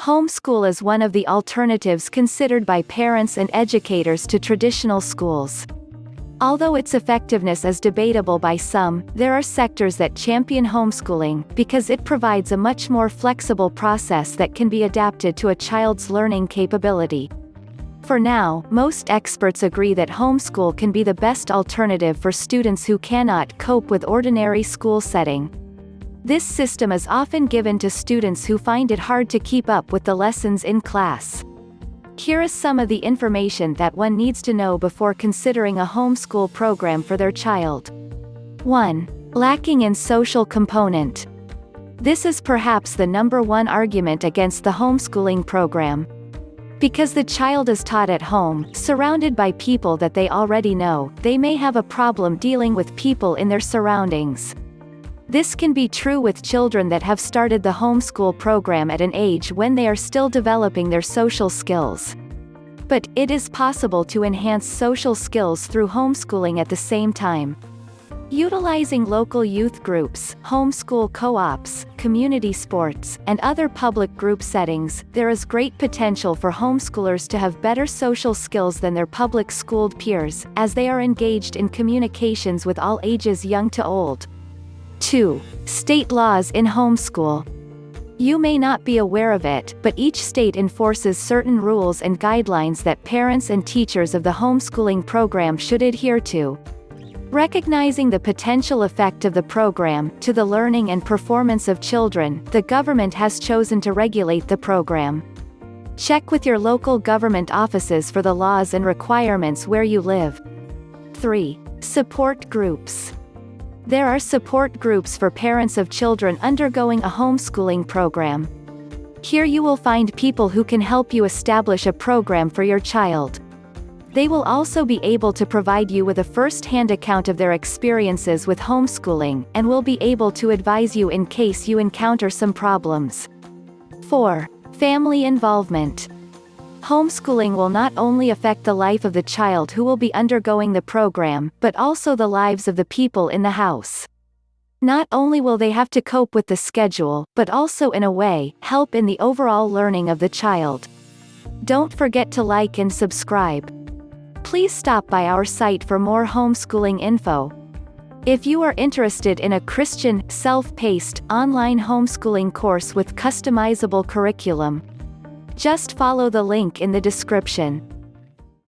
Homeschool is one of the alternatives considered by parents and educators to traditional schools. Although its effectiveness is debatable by some, there are sectors that champion homeschooling, because it provides a much more flexible process that can be adapted to a child's learning capability. For now, most experts agree that homeschool can be the best alternative for students who cannot cope with ordinary school setting. This system is often given to students who find it hard to keep up with the lessons in class. Here is some of the information that one needs to know before considering a homeschool program for their child. 1. Lacking in social component. This is perhaps the number one argument against the homeschooling program. Because the child is taught at home, surrounded by people that they already know, they may have a problem dealing with people in their surroundings. This can be true with children that have started the homeschool program at an age when they are still developing their social skills. But it is possible to enhance social skills through homeschooling at the same time. Utilizing local youth groups, homeschool co-ops, community sports, and other public group settings, there is great potential for homeschoolers to have better social skills than their public-schooled peers, as they are engaged in communications with all ages young to old. 2. State laws in homeschool. You may not be aware of it, but each state enforces certain rules and guidelines that parents and teachers of the homeschooling program should adhere to. Recognizing the potential effect of the program to the learning and performance of children, the government has chosen to regulate the program. Check with your local government offices for the laws and requirements where you live. 3. Support groups. There are support groups for parents of children undergoing a homeschooling program. Here you will find people who can help you establish a program for your child. They will also be able to provide you with a first-hand account of their experiences with homeschooling, and will be able to advise you in case you encounter some problems. 4. Family involvement. Homeschooling will not only affect the life of the child who will be undergoing the program, but also the lives of the people in the house. Not only will they have to cope with the schedule, but also in a way, help in the overall learning of the child. Don't forget to like and subscribe. Please stop by our site for more homeschooling info. If you are interested in a Christian, self-paced, online homeschooling course with customizable curriculum, just follow the link in the description.